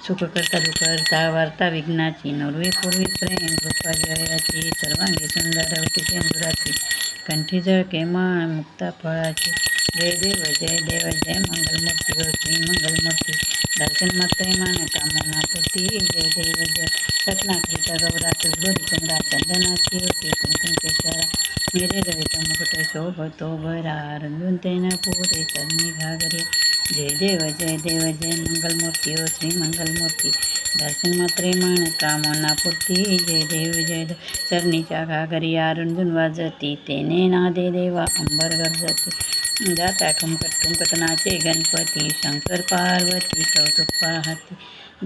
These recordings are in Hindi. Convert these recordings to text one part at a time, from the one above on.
सुख करता दुःख करता वार्ता विघ्नाची नववी पूर्वी प्रेम कृपा जयाची सर्वांगी सुंदर होती सेंदुराची कंठी जळ केमाळ मुक्ता फळाची जय देव जय मंगलमूर्ती हो श्री मंगलमूर्ती दर्शन मात्रे मान कामना पूर्ती जय देव जय रत्नाकृता गौरात गोरी कुमरा चंदनाची होती कुंकुम केशरा मेरे रवित मुकुट शोभतो बरा रंजून तेन पुरे चरणी घागरे जय देव जय मंगलमूर्ती हो श्री मंगलमूर्ती दर्शन मात्रे मान कामना पूर्ती जय देव चरणीच्या घागरी आरुंजून वाजती तेने नादे देवा अंबर गरजती जाता ठुमकत नाचे गणपती शंकर पार्वती कौतुक पाहती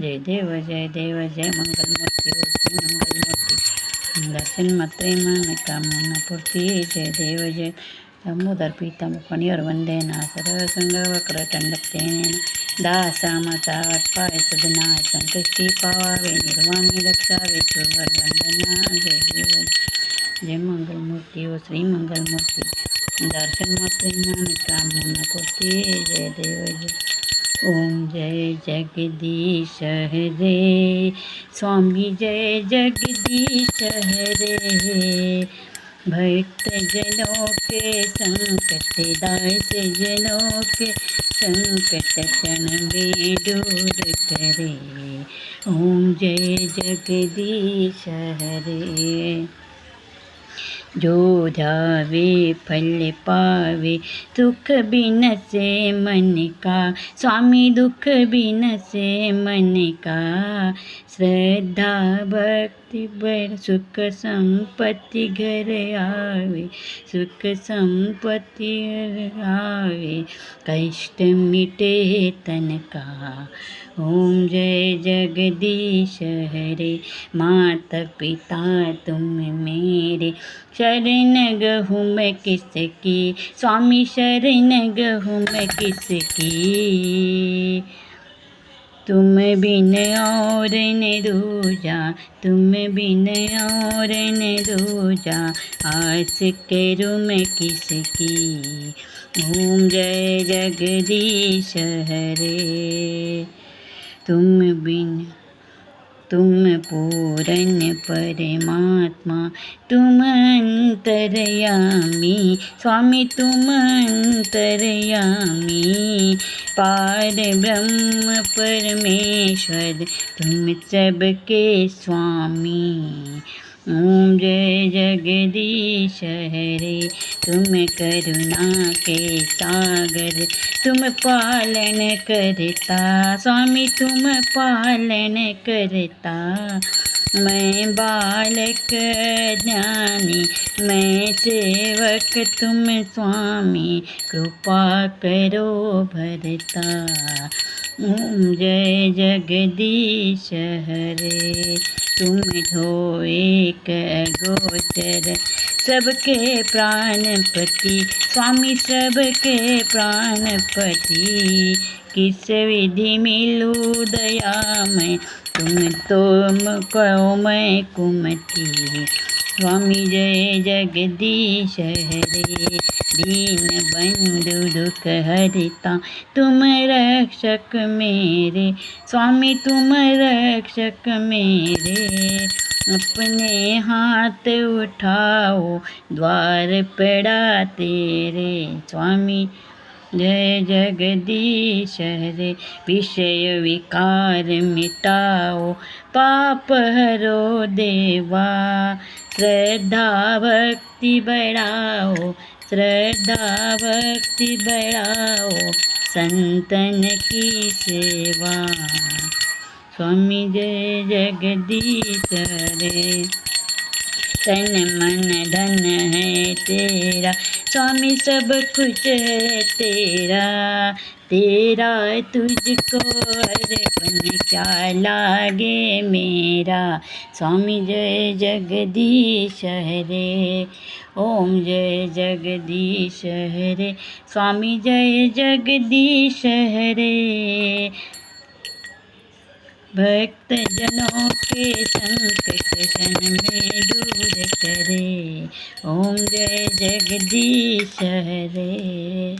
जय देव जय मंगलमूर्ती हो श्री मंगलमूर्ती दर्शन मात्रे मान कामना पूर्ती जय देव जय दामोदर पीता मुखणीवर वंदेना सरसंग वक्र टंडतेन दासामाचा वाटपाय सदना संकष्टी पावावे निर्वाणी रक्षावे सुरवर वंदना जय देव जय मंगलमूर्ती हो श्री मंगलमूर्ती दर्शन मात्रे मान कामना पूर्ती जय देव जय ओम जय जगदीश हरे स्वामी जय जगदीश हरे भक्त जनों के संकट दास जनों के संकट क्षण में दूर करे ओम जय जगदीश हरे जो ध्यावे फल पावे सुख बिन से मन का स्वामी दुख बिन से मन का श्रद्धा भक्ति बढ़ सुख संपत्ति घर आवे सुख संपत्ति घर आवे कष्ट मिटे तन का ओम जय जगदीश हरे माता पिता तुम मेरे शरण गहूँ मैं किसकी स्वामी शरण गहूँ मैं किसकी तुम बिन और न दूजा तुम बिन और न दूजा आस करूँ मैं किसकी ओम जय जगदीश हरे तुम पूरन परमात्मा तुम अंतरयामी स्वामी तुम अंतरयामी पार ब्रह्म परमेश्वर तुम सबके स्वामी ओम जय जगदीश हरे तुम करुणा के सागर तुम पालन करता स्वामी तुम पालन करता मैं बालक ज्ञानी मैं सेवक तुम स्वामी कृपा करो भरता ओम जय जगदीश हरे तुम हो एक गोचर सबके प्राणपति स्वामी सबके प्राणपति किस विधि मिलूं दया मैं तुम तो कहो मैं कुमति स्वामी जय जगदीश हरे दीन बंधु दुख हरिता तुम रक्षक मेरे स्वामी तुम रक्षक मेरे अपने हाथ उठाओ द्वार पड़ा तेरे स्वामी जय जगदीश हरे विषय विकार मिटाओ पाप हरो देवा श्रद्धा भक्ति बढ़ाओ श्रद्धा भक्ति बढ़ाओ संतन की सेवा स्वामी जय जगदीश हरे तन मन धन है तेरा स्वामी सब कुछ है तेरा तेरा तुझको अर्पण क्या लागे मेरा स्वामी जय जगदीश हरे ओम जय जगदीश हरे स्वामी जय जगदीश हरे भक्त जनों के संकट क्षण में दूर करे ओम जय जगदीश हरे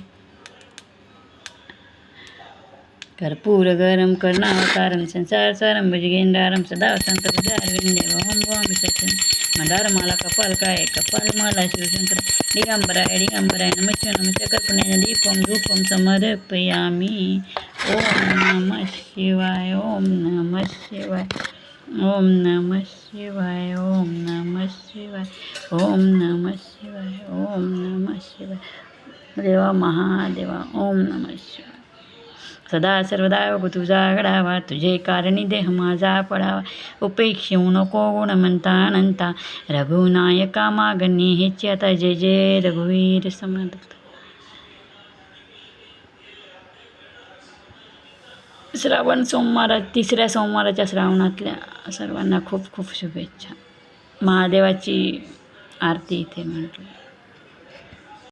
कर्पूर गरम करुणावतारम संसार सारम भुजगेंद्रारम सदा वसंत हृदयारविंदे ओम स्वामी सत्यम मंदारमाला कपालकाय कपालमाला शिवशंकर दिगंबराय नमः कल्पनेन दीपम धूपम समर्पयामि ओम नमः शिवाय ओम नमः शिवाय ओम नमः शिवाय ओम नमः शिवाय ओम नमः शिवाय ओम नमः शिवाय देवा महादेवा ओम नमः शिवाय सदा सर्वदा योग तुझा घडावा तुझे कारणी देह माझा पडावा उपेक्षू नको गुणमंता अनंता रघुनायका मागणी हेची आता जय जय रघुवीर समर्थ. श्रावण सोमवार 3ऱ्या सोमवाराच्या श्रावणातल्या सर्वांना खूप खूप शुभेच्छा. महादेवाची आरती इथे म्हटलं.